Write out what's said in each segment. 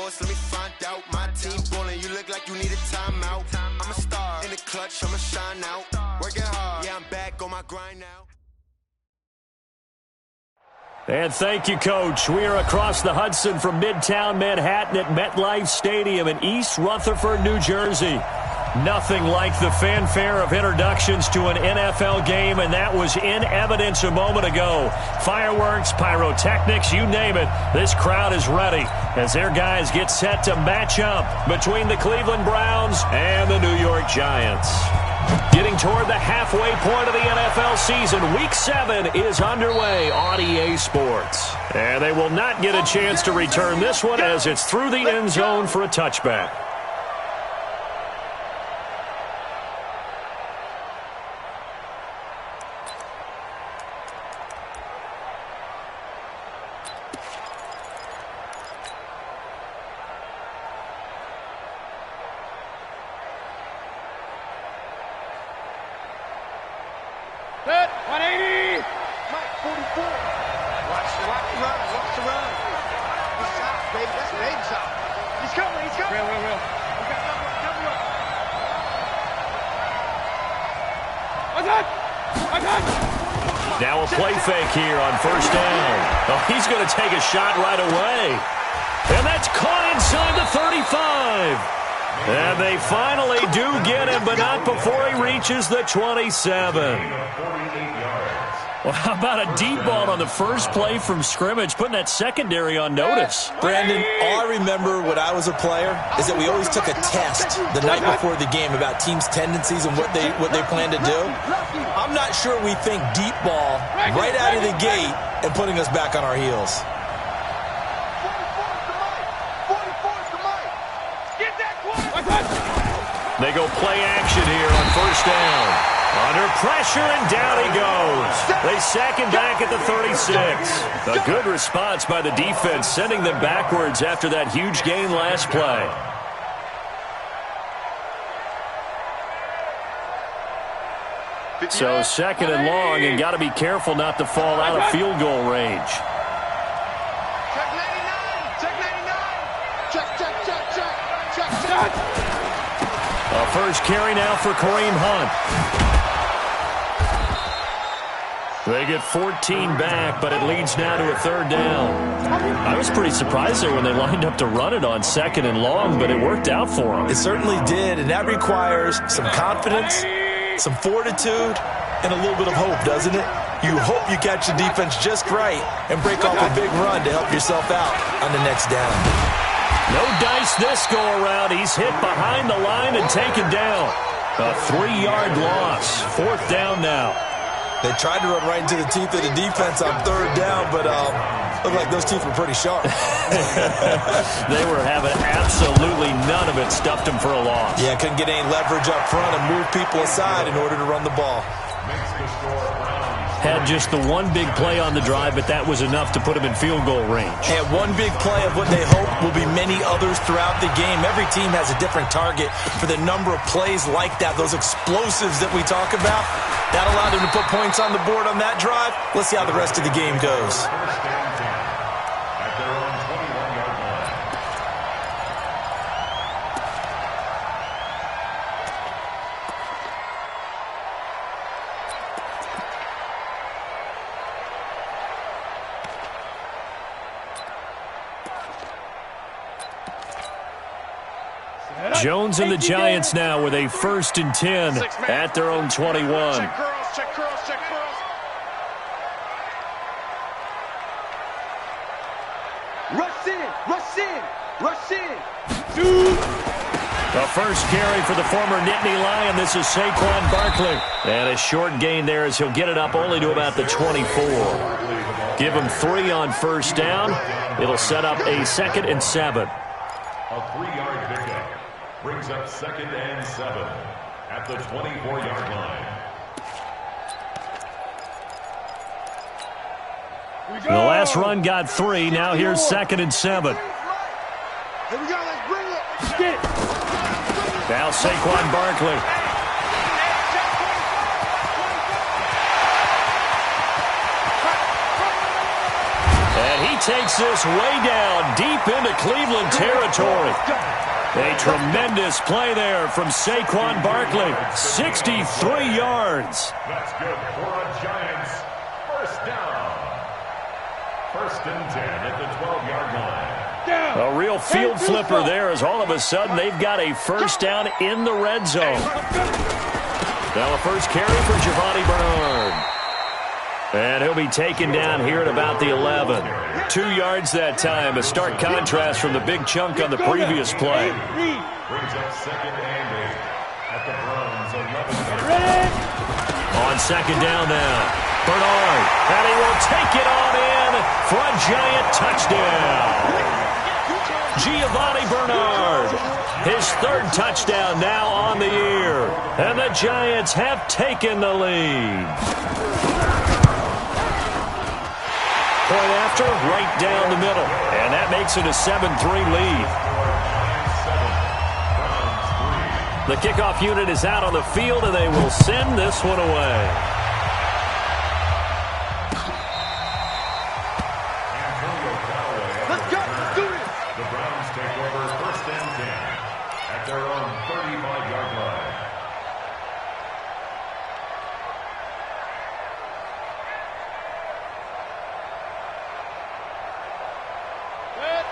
yours, let me find out. My team ballin', you look like you need a timeout. I'm a star, in the clutch, I'ma shine out. Working hard, yeah, I'm back on my grind now. And thank you, Coach. We are across the Hudson from Midtown Manhattan at MetLife Stadium in East Rutherford, New Jersey. Nothing like the fanfare of introductions to an NFL game, and that was in evidence a moment ago. Fireworks, pyrotechnics, you name it. This crowd is ready as their guys get set to match up between the Cleveland Browns and the New York Giants. Getting toward the halfway point of the NFL season, Week 7 is underway on EA Sports. And they will not get a chance to return this one as it's through the end zone for a touchback. Good. 180. Mike, 44. Watch the run. Watch the run. He's shot, baby. That's an 8 shot. He's coming. He's coming. Real. We got double up. What's that? Now a play fake here on first down. Oh, he's going to take a shot right away. And that's caught inside the 35. And they finally do get him, but not before he reaches the 27. Well, how about a deep ball on the first play from scrimmage, putting that secondary on notice? Brandon, all I remember when I was a player is that we always took a test the night before the game about teams' tendencies and what they plan to do. I'm not sure we think deep ball right out of the gate and putting us back on our heels. They go play action here on first down. Under pressure, and down he goes. They sack him back at the 36. A good response by the defense, sending them backwards after that huge gain last play. So second and long, and got to be careful not to fall out of field goal range. Check. A first carry now for Kareem Hunt. They get 14 back, but it leads now to a third down. I was pretty surprised there when they lined up to run it on second and long, but it worked out for them. It certainly did, and that requires some confidence, some fortitude, and a little bit of hope, doesn't it? You hope you catch the defense just right and break off a big run to help yourself out on the next down. No dice this go-around. He's hit behind the line and taken down. A 3-yard loss. Fourth down now. They tried to run right into the teeth of the defense on third down, but looked like those teeth were pretty sharp. They were having absolutely none of it. Stuffed them for a loss. Yeah, couldn't get any leverage up front and move people aside in order to run the ball. Had just the one big play on the drive, but that was enough to put him in field goal range. And one big play of what they hope will be many others throughout the game. Every team has a different target for the number of plays like that, those explosives that we talk about. That allowed them to put points on the board on that drive. Let's see how the rest of the game goes. Jones and the Giants now with a 1st and 10 at their own 21. Check curls. Rush in. The first carry for the former Nittany Lion. This is Saquon Barkley. And a short gain there as he'll get it up only to about the 24. Give him 3 on first down. It'll set up a 2nd and 7. A 3-yard pickup brings up 2nd and 7 at the 24-yard line. The last run got 3. Now here's 2nd and 7. Here we go. Let's bring it. Get it. Now Saquon Barkley. And he takes this way down, deep into Cleveland territory. A tremendous play there from Saquon Barkley. 63 yards. That's good for a Giants first down. First and 10 at the 12-yard line. A real field flipper there as all of a sudden they've got a first down in the red zone. Now a first carry for Giovanni Bernard. And he'll be taken down here at about the 11. 2 yards that time, a stark contrast from the big chunk on the previous play. Brings up second and 8 at the Browns' 11. On second down now, Bernard, and he will take it on in for a giant touchdown. Giovanni Bernard, his third touchdown now on the year, and the Giants have taken the lead. Point after, right down the middle, and that makes it a 7-3 lead. The kickoff unit is out on the field, and they will send this one away. Let's go. Let's do it. The Browns take over first and 10 at their own 35-yard line.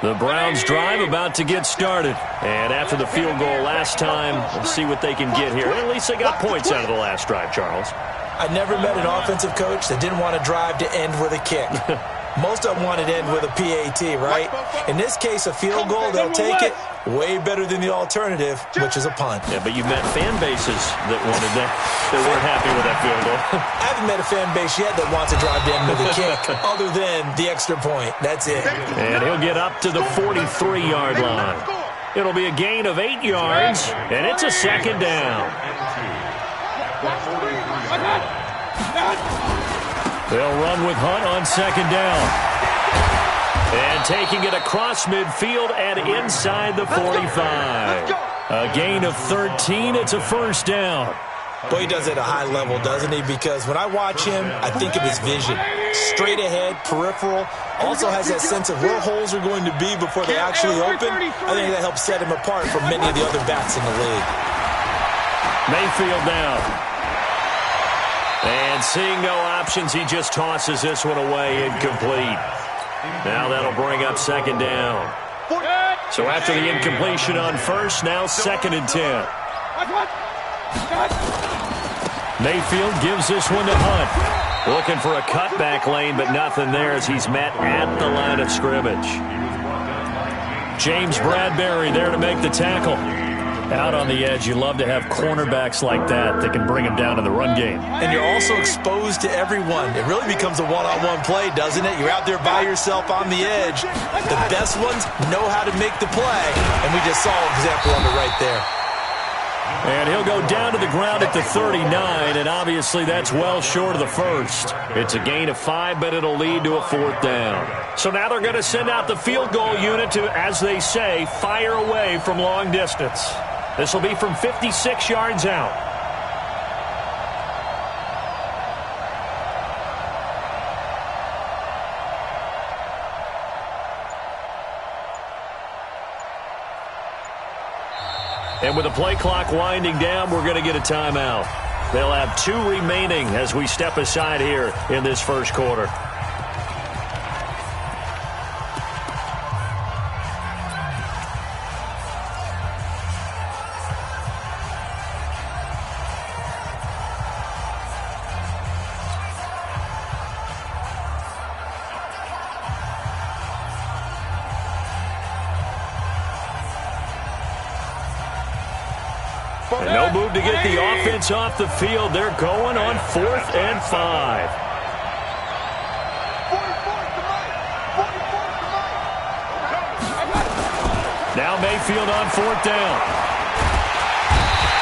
The Browns drive about to get started. And after the field goal last time, we'll see what they can get here. At least they got points out of the last drive, Charles. I never met an offensive coach that didn't want to drive to end with a kick. Most of them wanted to end with a PAT, right? In this case, a field goal, they'll take it. Way better than the alternative, which is a punt. Yeah, but you met fan bases that wanted that, that weren't happy with that field goal. I haven't met a fan base yet that wants to drive to end with a kick, other than the extra point. That's it. And he'll get up to the 43-yard line. It'll be a gain of 8 yards, and it's a second down. They'll run with Hunt on second down. And taking it across midfield and inside the 45. A gain of 13. It's a first down. Boy, he does it at a high level, doesn't he? Because when I watch him, I think of his vision. Straight ahead, peripheral. Also has that sense of where holes are going to be before they actually open. I think that helps set him apart from many of the other backs in the league. Mayfield now. And seeing no options, he just tosses this one away, incomplete. Now that'll bring up second down. So after the incompletion on first, now second and 10. Mayfield gives this one to Hunt. Looking for a cutback lane, but nothing there as he's met at the line of scrimmage. James Bradbury there to make the tackle. Out on the edge, you love to have cornerbacks like that can bring him down in the run game. And you're also exposed to everyone. It really becomes a one-on-one play, doesn't it? You're out there by yourself on the edge. The best ones know how to make the play, and we just saw an example of it right there. And he'll go down to the ground at the 39, and obviously that's well short of the first. It's a gain of 5, but it'll lead to a fourth down. So now they're going to send out the field goal unit to, as they say, fire away from long distance. This will be from 56 yards out. And with the play clock winding down, we're going to get a timeout. They'll have 2 remaining as we step aside here in this first quarter. And no move to get the offense off the field. They're going on 4th and 5. Now Mayfield on 4th down.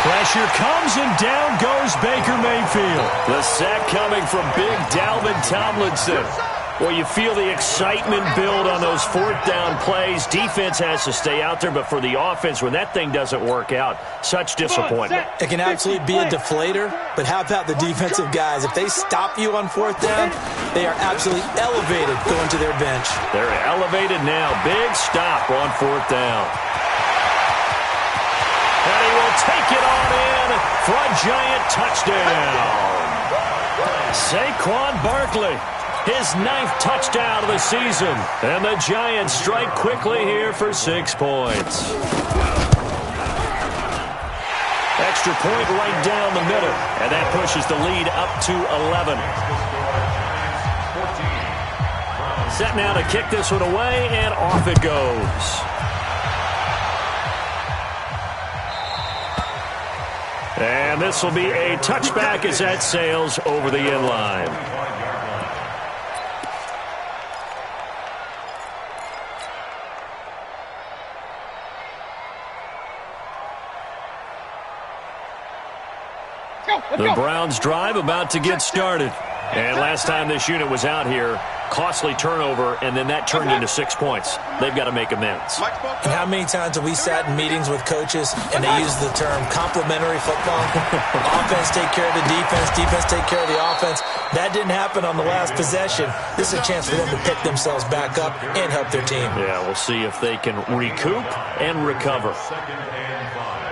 Pressure comes and down goes Baker Mayfield. The sack coming from big Dalvin Tomlinson. Well, you feel the excitement build on those fourth down plays. Defense has to stay out there, but for the offense, when that thing doesn't work out, such disappointment. It can absolutely be a deflator, but how about the defensive guys? If they stop you on fourth down, they are absolutely elevated going to their bench. They're elevated now. Big stop on fourth down. And he will take it on in for a giant touchdown. Saquon Barkley. His 9th touchdown of the season. And the Giants strike quickly here for 6 points. Extra point right down the middle. And that pushes the lead up to 11. Set now to kick this one away, and off it goes. And this will be a touchback as that sails over the end line. The Browns drive about to get started. And last time this unit was out here, costly turnover, and then that turned into 6 points. They've got to make amends. And how many times have we sat in meetings with coaches and they use the term complementary football? Offense take care of the defense, defense take care of the offense. That didn't happen on the last possession. This is a chance for them to pick themselves back up and help their team. Yeah, we'll see if they can recoup and recover. Second and 5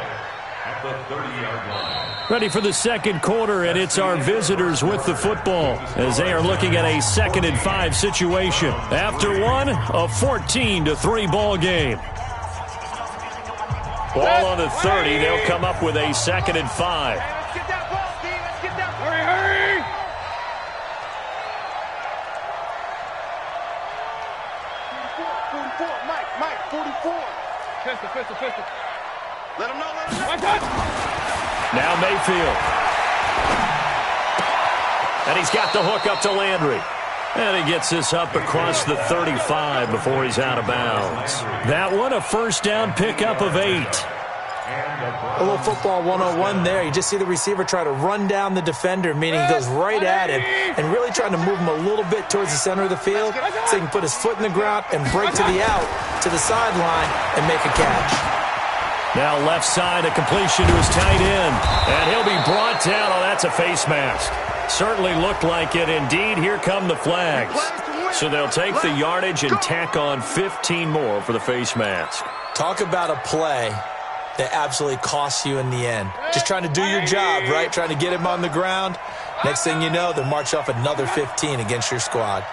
at the 30-yard line. Ready for the second quarter, and it's our visitors with the football as they are looking at a 2nd and 5 situation. After one, a 14-3 ball game. Ball on the 30. They'll come up with a 2nd and 5. Let's get that ball, D. Let's get that. Hurry, hurry. 44, Mike, 44. Pistol. Let him know. One touch. Now Mayfield. And he's got the hook up to Landry. And he gets this up across the 35 before he's out of bounds. That one, a first down pickup of 8. A little football 101 there. You just see the receiver try to run down the defender, meaning he goes right at him and really trying to move him a little bit towards the center of the field so he can put his foot in the ground and break to the out, to the sideline, and make a catch. Now left side, a completion to his tight end. And he'll be brought down. Oh, that's a face mask. Certainly looked like it. Indeed, here come the flags. So they'll take the yardage and tack on 15 more for the face mask. Talk about a play that absolutely costs you in the end. Just trying to do your job, right? Trying to get him on the ground. Next thing you know, they'll march off another 15 against your squad.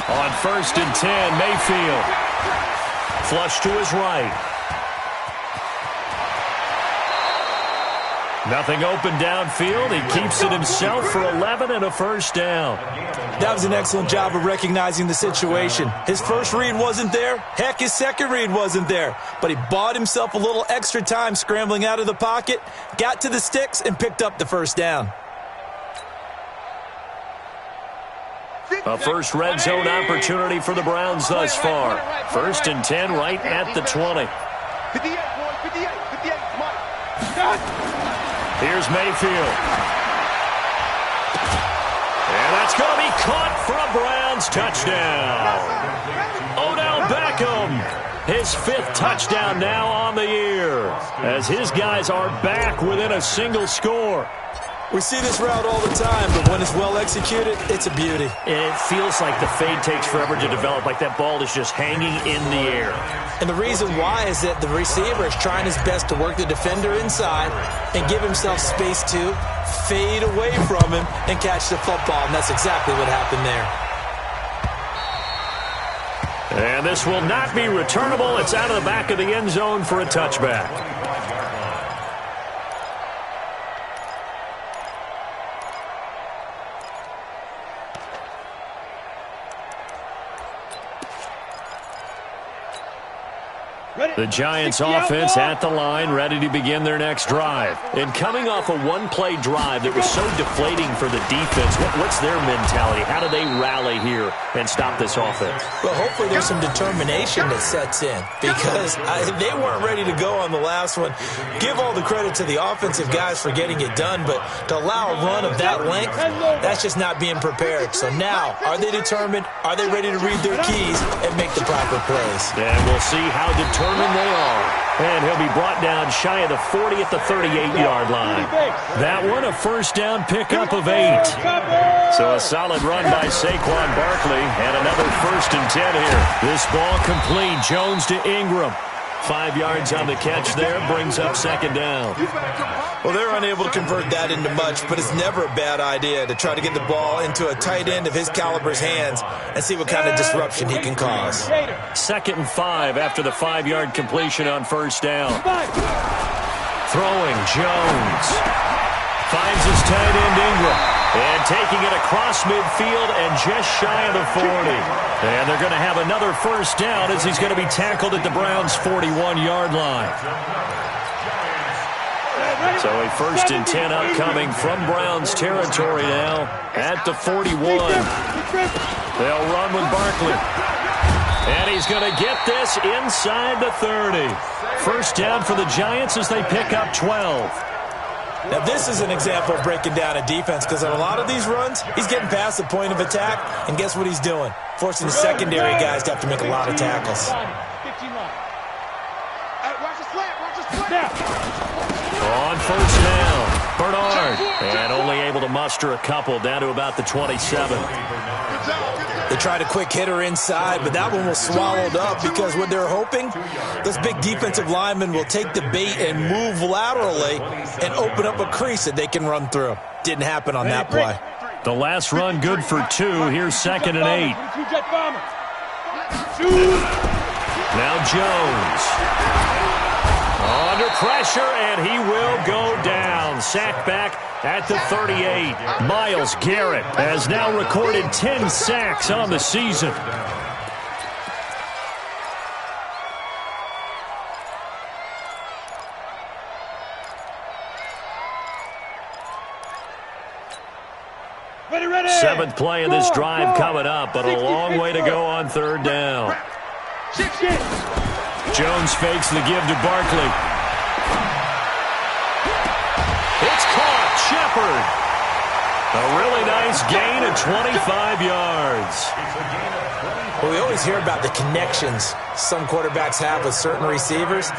On 1st and 10, Mayfield. Flush to his right. Nothing open downfield. He keeps it himself for 11 and a first down. That was an excellent job of recognizing the situation. His first read wasn't there. Heck, his second read wasn't there. But he bought himself a little extra time scrambling out of the pocket, got to the sticks, and picked up the first down. A first red zone opportunity for the Browns thus far. 1st and 10 right at the 20. 58, boy, 58, Mike. Here's Mayfield. And that's going to be caught for a Browns touchdown. Odell Beckham, his 5th touchdown now on the year, as his guys are back within a single score. We see this route all the time, but when it's well executed, it's a beauty. And it feels like the fade takes forever to develop, like that ball is just hanging in the air. And the reason why is that the receiver is trying his best to work the defender inside and give himself space to fade away from him and catch the football, and that's exactly what happened there. And this will not be returnable. It's out of the back of the end zone for a touchback. The Giants offense at the line, ready to begin their next drive. And coming off a one-play drive that was so deflating for the defense, what's their mentality? How do they rally here and stop this offense? Well, hopefully there's some determination that sets in because they weren't ready to go on the last one. Give all the credit to the offensive guys for getting it done, but to allow a run of that length, that's just not being prepared. So now, are they determined? Are they ready to read their keys and make the proper plays? And we'll see how determined they are. And he'll be brought down shy of the 40 at the 38-yard line. That one, a first down pickup of 8. So a solid run by Saquon Barkley and another 1st and 10 here. This ball complete. Jones to Ingram. 5 yards on the catch there, brings up 2nd down. Well, they're unable to convert that into much, but it's never a bad idea to try to get the ball into a tight end of his caliber's hands and see what kind of disruption he can cause. 2nd and 5 after the 5-yard completion on 1st down. Throwing, Jones. Finds his tight end, Ingram. And taking it across midfield and just shy of the 40. And they're going to have another 1st down as he's going to be tackled at the Browns' 41-yard line. So a 1st and 10 upcoming from Browns territory now at the 41. They'll run with Barkley. And he's going to get this inside the 30. 1st down for the Giants as they pick up 12. Now, this is an example of breaking down a defense because on a lot of these runs, he's getting past the point of attack, and guess what he's doing? Forcing the secondary guys to have to make a lot of tackles. On 1st down, Bernard, and only able to muster a couple down to about the 27. They tried a quick hitter inside, but that one was swallowed up because what they're hoping, those big defensive linemen will take the bait and move laterally and open up a crease that they can run through. Didn't happen on that play. The last run good for 2. Here's 2nd and 8. Now Jones. Under pressure, and he will go down. Sacked back at the 38. Myles Garrett has now recorded 10 sacks on the season. Ready. 7th play of this drive coming up, but a long way to go on 3rd down. Jones fakes the give to Barkley. It's caught. Shepard. A really nice gain of 25 yards. Well, we always hear about the connections some quarterbacks have with certain receivers.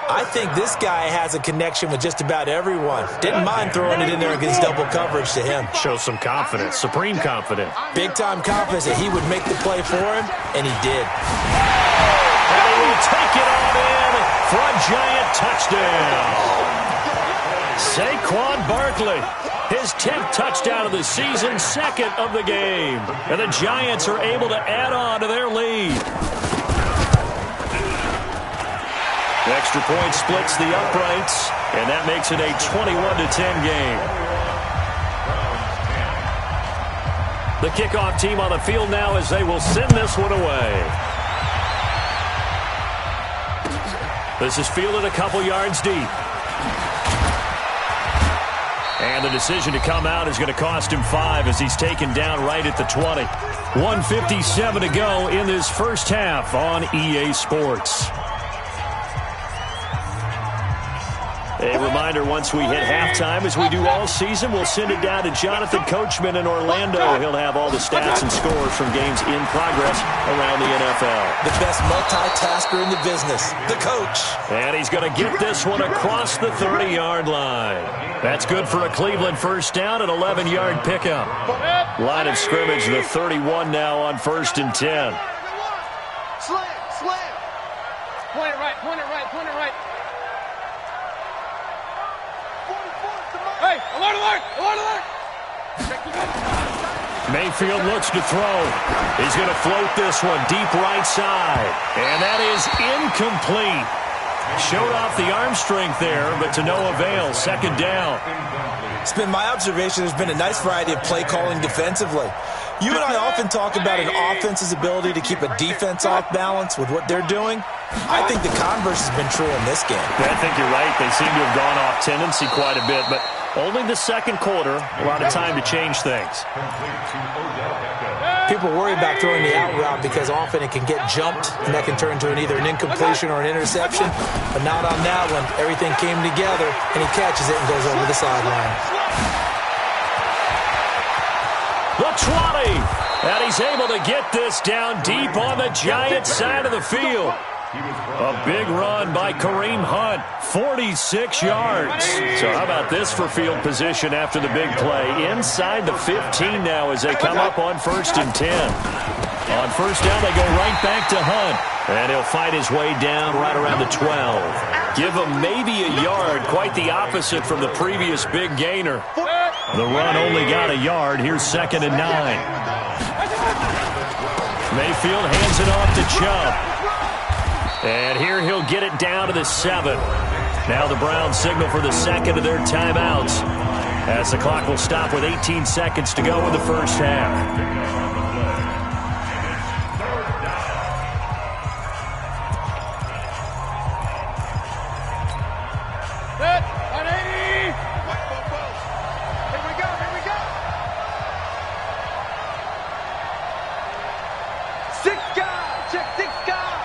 I think this guy has a connection with just about everyone. Didn't mind throwing it in there against double coverage to him. Shows some confidence, supreme confidence. Big-time confidence that he would make the play for him, and he did. And he will take it on in for a giant touchdown. Saquon Barkley, his 10th touchdown of the season, 2nd of the game. And the Giants are able to add on to their lead. The extra point splits the uprights, and that makes it a 21-10 game. The kickoff team on the field now as they will send this one away. This is fielded a couple yards deep. And the decision to come out is going to cost him 5 as he's taken down right at the 20. 1:57 to go in this first half on EA Sports. A reminder, once we hit halftime, as we do all season, we'll send it down to Jonathan Coachman in Orlando. He'll have all the stats and scores from games in progress around the NFL. The best multitasker in the business, the coach. And he's going to get this one across the 30-yard line. That's good for a Cleveland first down, an 11-yard pickup. Line of scrimmage, the 31 now on 1st and 10. Slam. Point it right. Hey, alert! Mayfield looks to throw. He's going to float this one deep right side. And that is incomplete. Showed off the arm strength there, but to no avail. 2nd down. It's been my observation there's been a nice variety of play calling defensively. You and I often talk about an offense's ability to keep a defense off balance with what they're doing. I think the converse has been true in this game. Yeah, I think you're right. They seem to have gone off tendency quite a bit, but only the second quarter, a lot of time to change things. People worry about throwing the out route because often it can get jumped, and that can turn into either an incompletion or an interception. But not on that one. Everything came together, and he catches it and goes over the sideline. The 20, and he's able to get this down deep on the Giants side of the field. A big run by Kareem Hunt, 46 yards. So how about this for field position after the big play? Inside the 15 now as they come up on 1st and 10. On first down, they go right back to Hunt. And he'll fight his way down right around the 12. Give him maybe a yard, quite the opposite from the previous big gainer. The run only got a yard. Here's 2nd and 9. Mayfield hands it off to Chubb. And here he'll get it down to the 7. Now the Browns signal for the second of their timeouts, as the clock will stop with 18 seconds to go in the first half. Set, 180. Here we go, here we go. 6 guys, check 6 guys.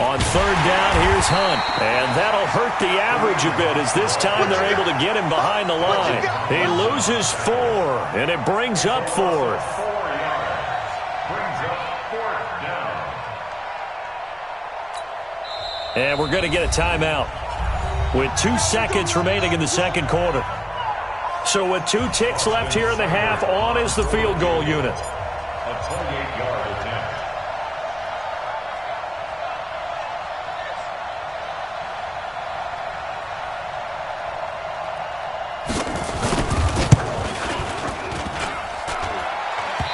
On 3rd down, here's Hunt. And that'll hurt the average a bit, as this time they're able to get him behind the line. He loses 4, and it brings up 4th. And we're going to get a timeout with 2 seconds remaining in the second quarter. So with 2 ticks left here in the half, on is the field goal unit. A 28-yard attempt.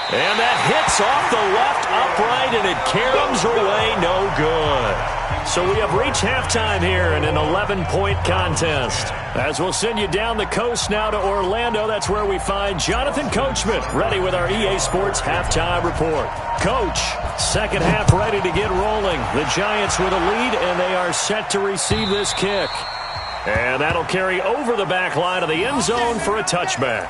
And that hits off the left upright, and it caroms away, no good. So we have reached halftime here in an 11-point contest. As we'll send you down the coast now to Orlando, that's where we find Jonathan Coachman, ready with our EA Sports halftime report. Coach, second half ready to get rolling. The Giants with a lead, and they are set to receive this kick. And that'll carry over the back line of the end zone for a touchback.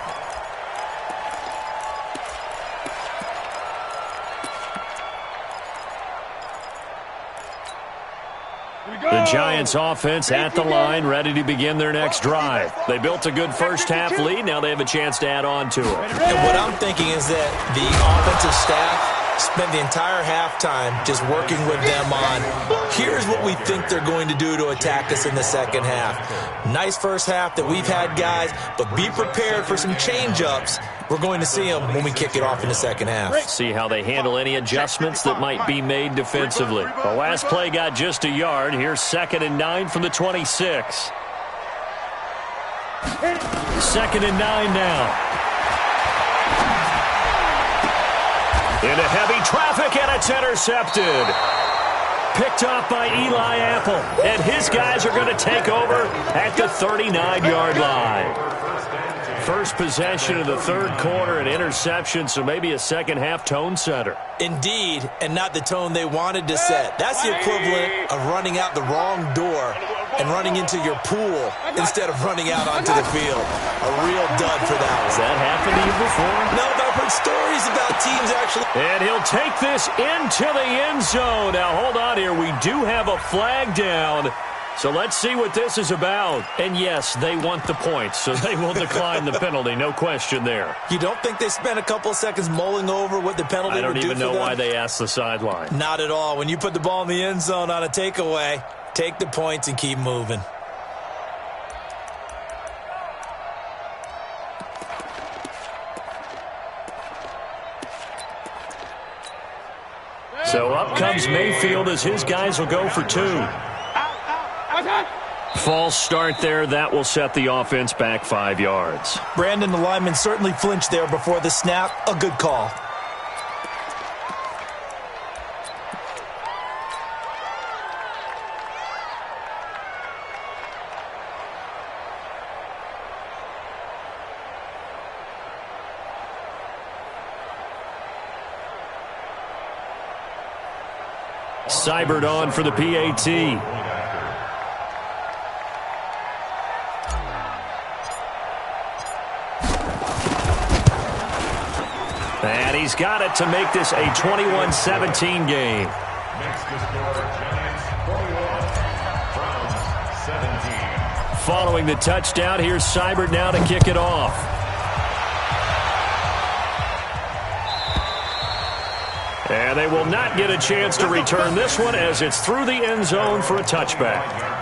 The Giants offense at the line, ready to begin their next drive. They built a good first half lead. Now they have a chance to add on to it. And what I'm thinking is that the offensive staff spent the entire halftime just working with them on, here's what we think they're going to do to attack us in the second half. Nice first half that we've had, guys, but be prepared for some change-ups. We're going to see them when we kick it off in the second half. See how they handle any adjustments that might be made defensively. The last play got just a yard. Here's 2nd and 9 from the 26. 2nd and 9 now. Into heavy traffic, and it's intercepted. Picked off by Eli Apple, and his guys are going to take over at the 39-yard line. First possession of the third quarter, an interception, so maybe a second half tone setter. Indeed, and not the tone they wanted to set. That's the equivalent of running out the wrong door and running into your pool instead of running out onto the field. A real dud for that one. Has that happened to you before? No, but I've heard stories about teams actually. And he'll take this into the end zone. Now, hold on here. We do have a flag down. So let's see what this is about. And yes, they want the points, so they will decline the penalty. No question there. You don't think they spent a couple of seconds mulling over what the penalty would do for them? I don't even know why they asked the sideline. Not at all. When you put the ball in the end zone on a takeaway, take the points and keep moving. So up comes Mayfield as his guys will go for 2. False start there. That will set the offense back 5 yards. Brandon, the lineman, certainly flinched there before the snap. A good call. Seibert on for the PAT. And he's got it to make this a 21-17 game. Next to score, Giants 41, Browns 17. Following the touchdown, here's Seibert now to kick it off. And they will not get a chance to return this one as it's through the end zone for a touchback.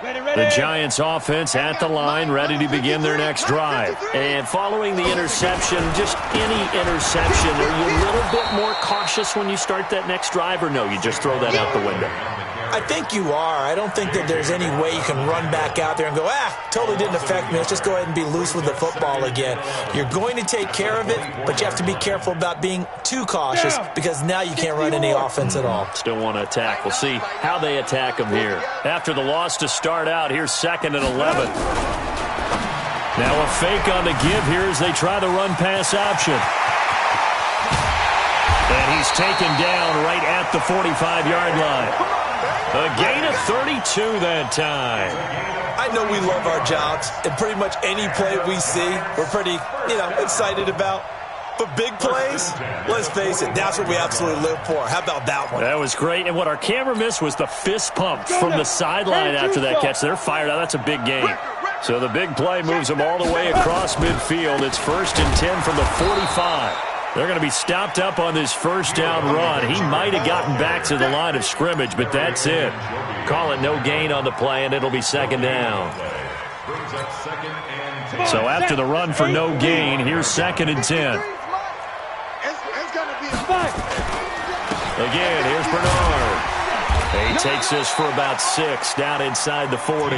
The Giants offense at the line, ready to begin their next drive. And following the interception, just any interception, are you a little bit more cautious when you start that next drive, or no, you just throw that out the window? I think you are. I don't think that there's any way you can run back out there and go, totally didn't affect me. Let's just go ahead and be loose with the football again. You're going to take care of it, but you have to be careful about being too cautious because now you can't run any offense at all. Still want to attack. We'll see how they attack them here. After the loss to start out, here's 2nd and 11. Now a fake on the give here as they try the run-pass option. And he's taken down right at the 45-yard line. A gain of 32 that time. I know we love our jobs, and pretty much any play we see, we're pretty, excited about. But big plays, let's face it, that's what we absolutely live for. How about that one? That was great. And what our camera missed was the fist pump from the sideline after that catch. They're fired out. That's a big gain. So the big play moves them all the way across midfield. It's 1st and 10 from the 45. They're going to be stopped up on this first down run. He might have gotten back to the line of scrimmage, but that's it. Call it no gain on the play, and it'll be 2nd down. So after the run for no gain, here's 2nd and 10. Again, here's Bernard. He takes this for about 6 down inside the 40.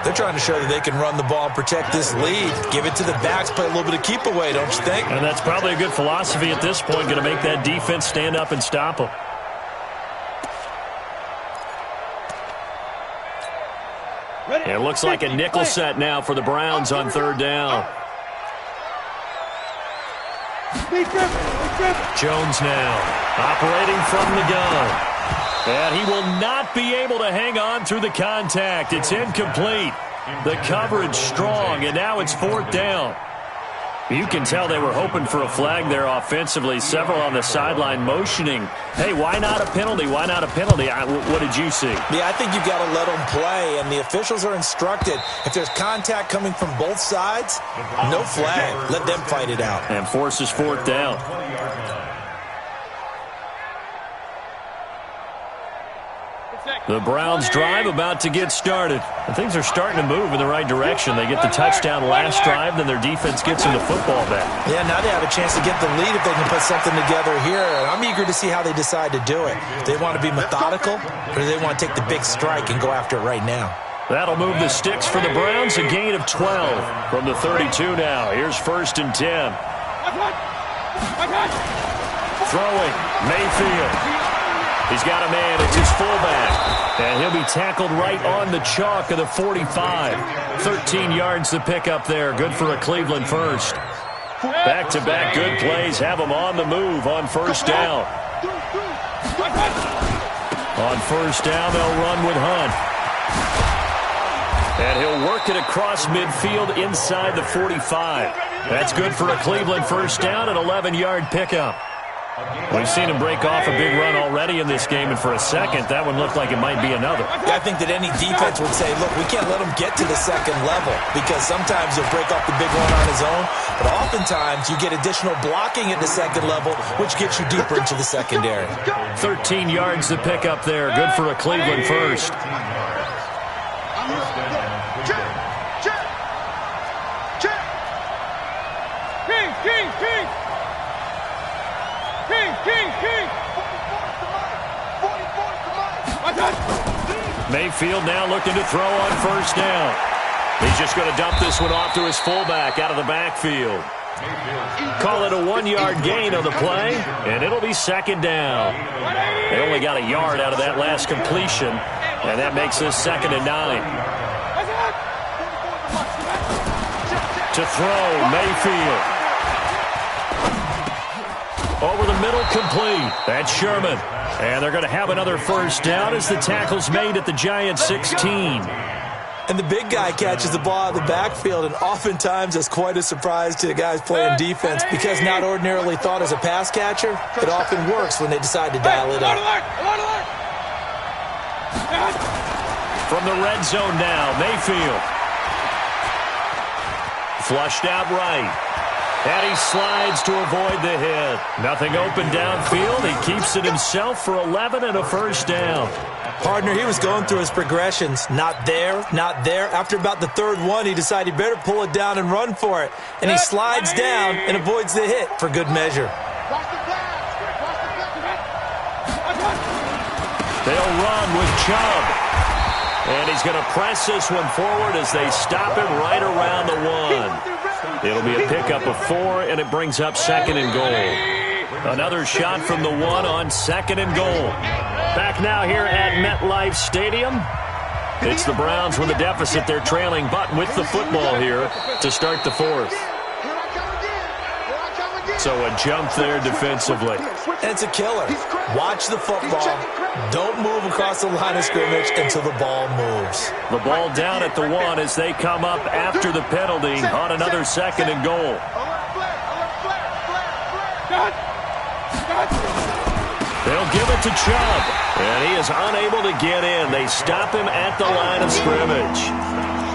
They're trying to show that they can run the ball and protect this lead. Give it to the backs, play a little bit of keep away, don't you think? And that's probably a good philosophy at this point, going to make that defense stand up and stop them. It looks like a nickel set now for the Browns on 3rd down. Jones now operating from the gun. And he will not be able to hang on through the contact. It's incomplete. The coverage strong, and now it's 4th down. You can tell they were hoping for a flag there offensively. Several on the sideline motioning, hey, why not a penalty? Why not a penalty? What did you see? Yeah, I think you've got to let them play, and the officials are instructed. If there's contact coming from both sides, no flag. Let them fight it out. And forces 4th down. The Browns drive about to get started. And things are starting to move in the right direction. They get the touchdown last drive, then their defense gets them the football back. Yeah, now they have a chance to get the lead if they can put something together here. And I'm eager to see how they decide to do it. Do they want to be methodical, or do they want to take the big strike and go after it right now? That'll move the sticks for the Browns, a gain of 12 from the 32 now. Here's 1st and 10. Throwing, Mayfield. He's got a man. It's his fullback. And he'll be tackled right on the chalk of the 45. 13 yards to pick up there. Good for a Cleveland first. Back-to-back good plays have him on the move on 1st down. On 1st down, they'll run with Hunt. And he'll work it across midfield inside the 45. That's good for a Cleveland first down, an 11-yard pickup. We've seen him break off a big run already in this game, and for a second, that one looked like it might be another. I think that any defense would say, look, we can't let him get to the 2nd level, because sometimes he'll break off the big run on his own, but oftentimes you get additional blocking at the 2nd level, which gets you deeper into the secondary. 13 yards to pick up there. Good for a Cleveland first. Mayfield now looking to throw on 1st down. He's just going to dump this one off to his fullback out of the backfield. Call it a 1-yard gain on the play, and it'll be 2nd down. They only got a yard out of that last completion, and that makes this 2nd and 9. To throw, Mayfield. Over the middle, complete. That's Sherman. And they're going to have another first down as the tackle's made at the Giants' 16. And the big guy catches the ball out of the backfield, and oftentimes that's quite a surprise to the guys playing defense because not ordinarily thought as a pass catcher, it often works when they decide to dial it up. From the red zone now, Mayfield. Flushed out right. And he slides to avoid the hit. Nothing open downfield. He keeps it himself for 11 and a first down. Partner, he was going through his progressions. Not there, not there. After about the third one, he decided he better pull it down and run for it. And he slides down and avoids the hit for good measure. They'll run with Chubb. And he's going to press this one forward as they stop him right around the one. It'll be a pickup of 4, and it brings up second and goal. Another shot from the one on second and goal. Back now here at MetLife Stadium. It's the Browns with a deficit. They're trailing, but with the football here to start the fourth. So a jump there defensively. And it's a killer. Watch the football. Don't move across the line of scrimmage until the ball moves. The ball down at the one as they come up after the penalty on another second and goal. They'll give it to Chubb, and he is unable to get in. They stop him at the line of scrimmage.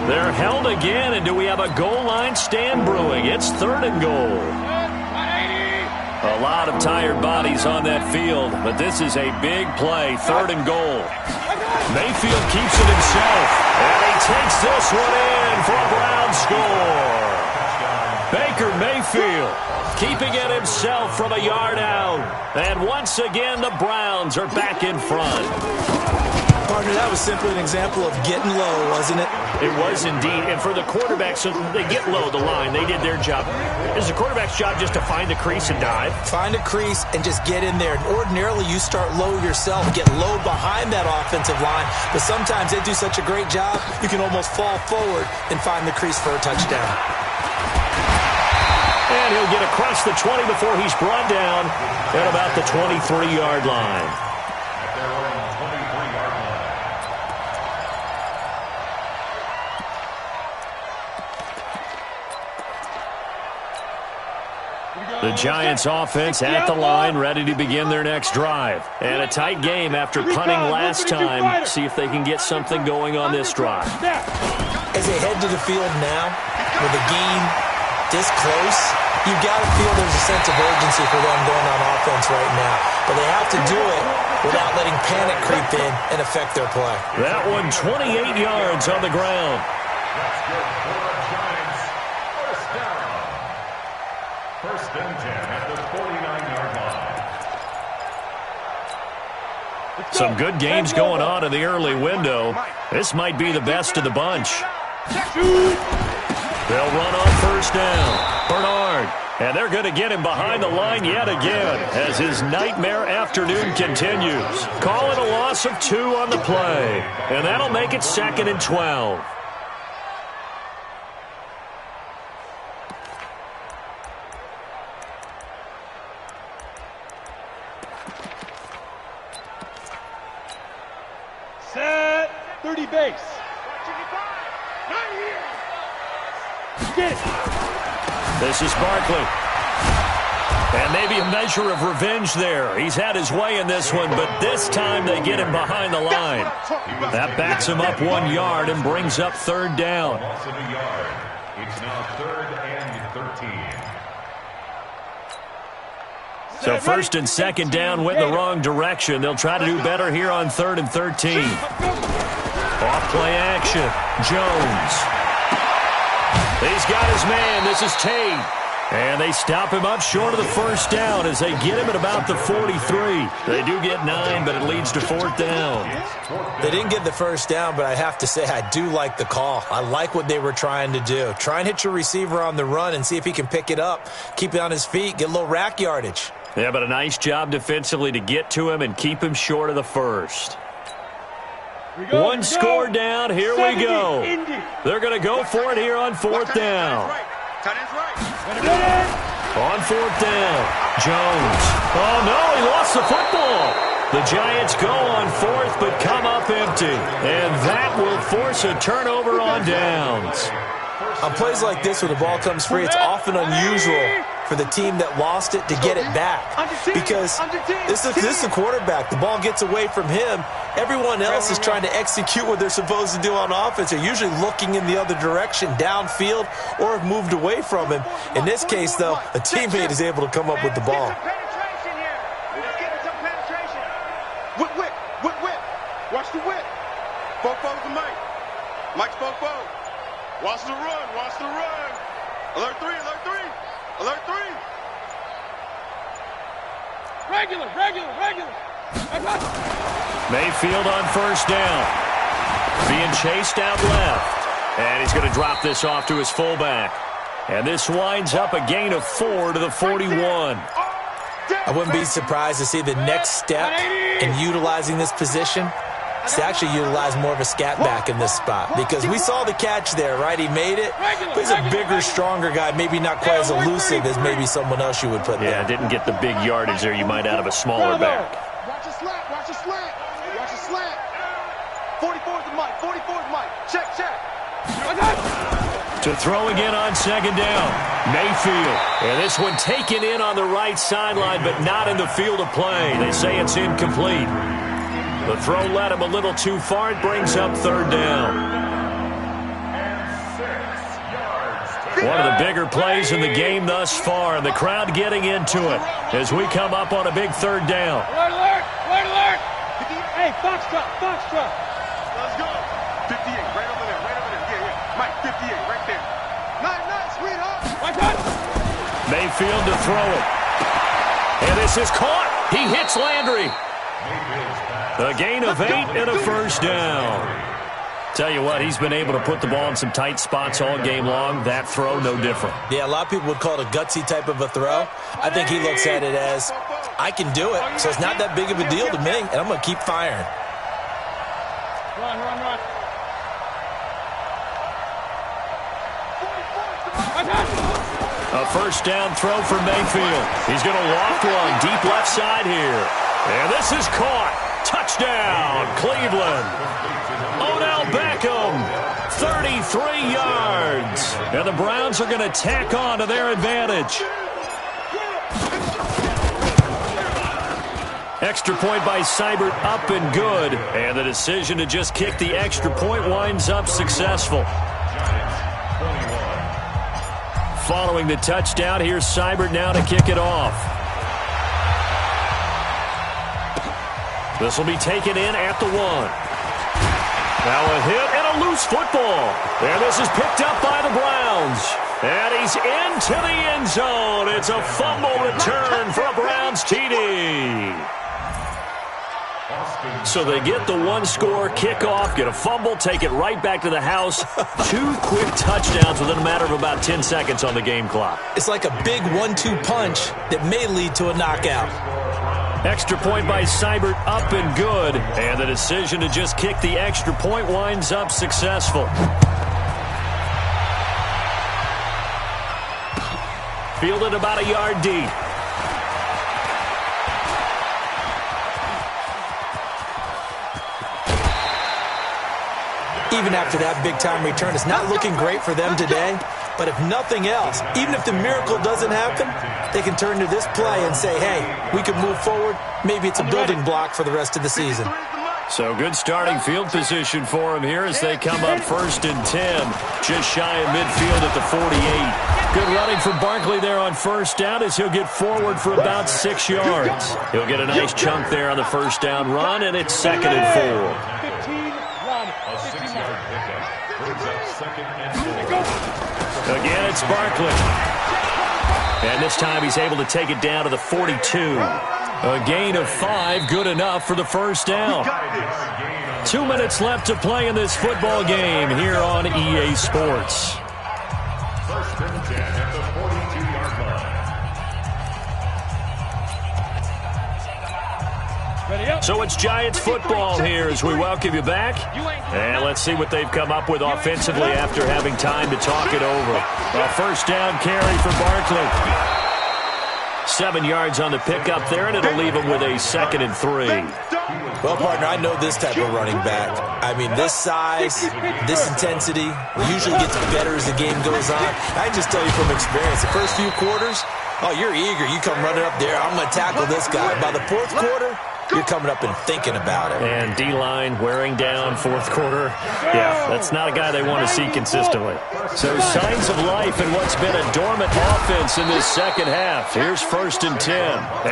They're held again, and do we have a goal line stand brewing? It's third and goal. A lot of tired bodies on that field, but this is a big play, third and goal. Mayfield keeps it himself, and he takes this one in for a Brown score. Baker Mayfield keeping it himself from a yard out. And once again, the Browns are back in front. Partner, that was simply an example of getting low, wasn't it? It was indeed. And for the quarterback, so they get low the line. They did their job. Is the quarterback's job just to find a crease and dive? Find a crease and just get in there. And ordinarily, you start low yourself, get low behind that offensive line. But sometimes they do such a great job, you can almost fall forward and find the crease for a touchdown. And he'll get across the 20 before he's brought down at about the 23-yard line. The Giants offense at the line, ready to begin their next drive. And a tight game after punting last time. See if they can get something going on this drive. As they head to the field now, with the game this close, you've got to feel there's a sense of urgency for them going on offense right now. But they have to do it without letting panic creep in and affect their play. That one 28 yards on the ground. That's good for the Giants. First down. First and 10 at the 49-yard line. Some good games going on in the early window. This might be the best of the bunch. They'll run on first down. Bernard. And they're going to get him behind the line yet again as his nightmare afternoon continues. Call it a loss of 2 on the play. And that'll make it second and 12. Set 30 base. Get it. This is Barkley. And maybe a measure of revenge there. He's had his way in this one, but this time they get him behind the line. That backs him up 1 yard and brings up third down. Loss of a yard. It's now third and 13. So first and second down went the wrong direction. They'll try to do better here on third and 13. Off play action. Jones. He's got his man. This is Tate. And they stop him up short of the first down as they get him at about the 43. They do get 9, but it leads to fourth down. They didn't get the first down, but I have to say I do like the call. I like what they were trying to do. Try and hit your receiver on the run and see if he can pick it up. Keep it on his feet. Get a little rack yardage. Yeah, but a nice job defensively to get to him and keep him short of the first. One score down. Here we go. They're going to go for it here on fourth down. On fourth down, Jones. Oh, no, he lost the football. The Giants go on fourth but come up empty. And that will force a turnover on downs. On plays like this where the ball comes free, it's often unusual for the team that lost it to get it back. Because this is the quarterback. The ball gets away from him. Everyone else is trying to execute what they're supposed to do on offense. They're usually looking in the other direction, downfield, or have moved away from him. In this case, though, a teammate is able to come up with the ball. Watch the whip. Fofo's the Mike. Mike's Fofo. Watch the run. Watch the run. Alert 3. Alert 3. Alert 3. Regular. Mayfield on first down. Being chased out left. And he's going to drop this off to his fullback. And this winds up a gain of 4 to the 41. I wouldn't be surprised to see the next step in utilizing this position is to actually utilize more of a scat back in this spot. Because we saw the catch there, right? He made it. But he's a bigger, stronger guy, maybe not quite as elusive as maybe someone else you would put there. Yeah, didn't get the big yardage there you might out of a smaller back. Watch a slant. Watch a slant. Watch a slant. 44's the Mike. 44's Mike. Check. To throw again on second down, Mayfield. And this one taken in on the right sideline, but not in the field of play. They say it's incomplete. The throw led him a little too far. It brings up third down. One of the bigger plays in the game thus far, and the crowd getting into it as we come up on a big third down. Alert. Hey, Foxtrot. Let's go. 58, right over there. Yeah. Mike, 58, right there. Nice, sweetheart. Mayfield to throw it. And this is caught. He hits Landry. A gain of 8 and a first down. Tell you what, he's been able to put the ball in some tight spots all game long. That throw, no different. Yeah, a lot of people would call it a gutsy type of a throw. I think he looks at it as, I can do it, so it's not that big of a deal to me, and I'm going to keep firing. Run. A first down throw for Mayfield. He's going to loft one deep left side here. And this is caught. Touchdown, Cleveland. Odell Beckham, 33 yards. And the Browns are going to tack on to their advantage. Extra point by Seibert, up and good. And the decision to just kick the extra point winds up successful. Following the touchdown, here's Seibert now to kick it off. This will be taken in at the 1. Now a hit and a loose football. And this is picked up by the Browns. And he's into the end zone. It's a fumble return for a Browns TD. So they get the one-score kickoff, get a fumble, take it right back to the house. 2 quick touchdowns within a matter of about 10 seconds on the game clock. It's like a big 1-2 punch that may lead to a knockout. Extra point by Seibert, up and good. And the decision to just kick the extra point winds up successful. Fielded about a yard deep. Even after that big-time return, it's not looking great for them today. But if nothing else, even if the miracle doesn't happen, they can turn to this play and say, hey, we can move forward. Maybe it's a building block for the rest of the season. So good starting field position for him here as they come up 1st and 10. Just shy of midfield at the 48. Good running for Barkley there on first down as he'll get forward for about 6 yards. He'll get a nice chunk there on the first down run, and it's 2nd and 4. Again, it's Barkley. And this time he's able to take it down to the 42. A gain of 5, good enough for the first down. 2 minutes left to play in this football game here on EA Sports. 1st and 10 at the 42-yard line. So it's Giants football here as we welcome you back. And let's see what they've come up with offensively after having time to talk it over. A first down carry for Barkley. 7 yards on the pickup there, and it'll leave him with a 2nd and 3. Well, partner, I know this type of running back. I mean, this size, this intensity usually gets better as the game goes on. I can just tell you from experience, the first few quarters, oh, you're eager. You come running up there, I'm going to tackle this guy. By the 4th quarter, you're coming up and thinking about it. And D-line wearing down 4th quarter. Yeah, that's not a guy they want to see consistently. So signs of life in what's been a dormant offense in this second half. Here's 1st and 10.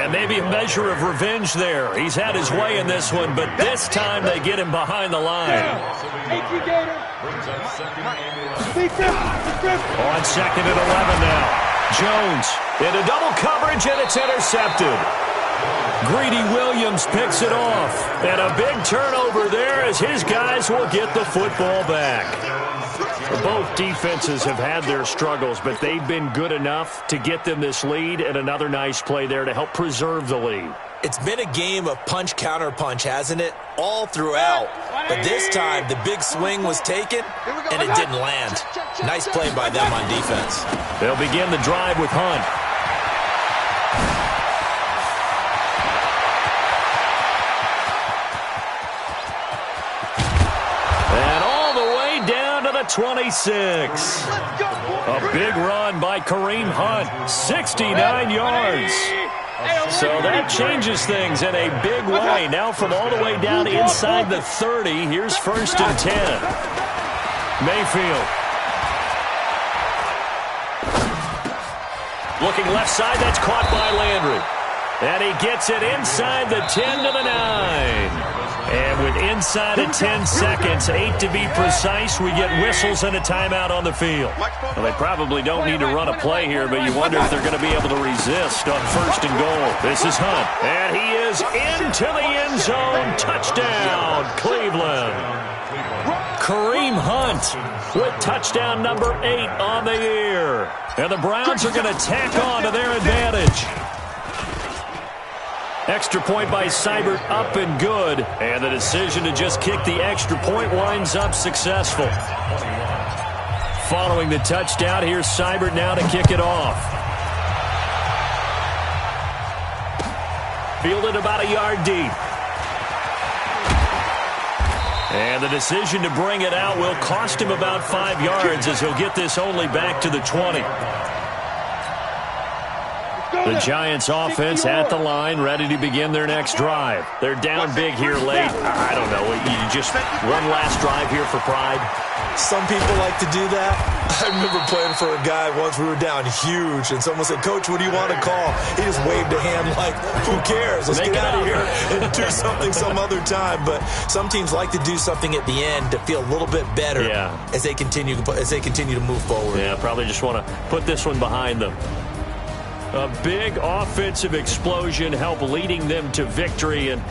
And maybe a measure of revenge there. He's had his way in this one, but this time they get him behind the line. On 2nd and 11 now. Jones into double coverage, and it's intercepted. Greedy Williams picks it off. And a big turnover there as his guys will get the football back. Both defenses have had their struggles, but they've been good enough to get them this lead, and another nice play there to help preserve the lead. It's been a game of punch-counter-punch, hasn't it? All throughout. But this time, the big swing was taken, and it didn't land. Nice play by them on defense. They'll begin the drive with Hunt. And all the way down to the 26. A big run by Kareem Hunt, 69 yards. So that changes things in a big way. Now from all the way down inside the 30, here's 1st and 10. Mayfield. Looking left side, that's caught by Landry. And he gets it inside the 10 to the 9. And with inside of 10 seconds, 8 to be precise, we get whistles and a timeout on the field. Well, they probably don't need to run a play here, but you wonder if they're going to be able to resist on 1st and goal. This is Hunt, and he is into the end zone. Touchdown, Cleveland. Kareem Hunt with touchdown number 8 on the year. And the Browns are going to tack on to their advantage. Extra point by Seibert up and good. And the decision to just kick the extra point winds up successful. Following the touchdown, here's Seibert now to kick it off. Fielded about a yard deep. And the decision to bring it out will cost him about 5 yards as he'll get this only back to the 20. The Giants offense at the line, ready to begin their next drive. They're down big here late. I don't know. You just one last drive here for pride. Some people like to do that. I remember playing for a guy once. We were down huge, and someone said, "Coach, what do you want to call?" He just waved a hand like, "Who cares? Let's get out of here and do something some other time." But some teams like to do something at the end to feel a little bit better as they continue to move forward. Yeah, probably just want to put this one behind them. A big offensive explosion helped leading them to victory. And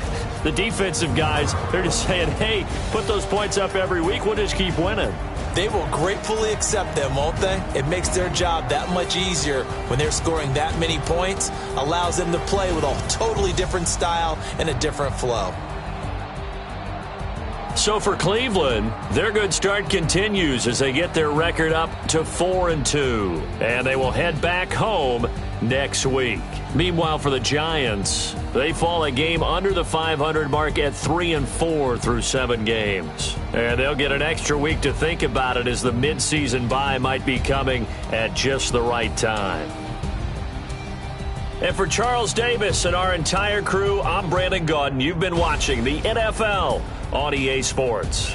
the defensive guys, they're just saying, hey, put those points up every week. We'll just keep winning. They will gratefully accept them, won't they? It makes their job that much easier when they're scoring that many points. Allows them to play with a totally different style and a different flow. So for Cleveland, their good start continues as they get their record up to 4-2. And they will head back home next week. Meanwhile, for the Giants, they fall a game under the 500 mark at 3-4 through 7 games. And they'll get an extra week to think about it as the midseason bye might be coming at just the right time. And for Charles Davis and our entire crew, I'm Brandon Gaudin. You've been watching the NFL on EA Sports.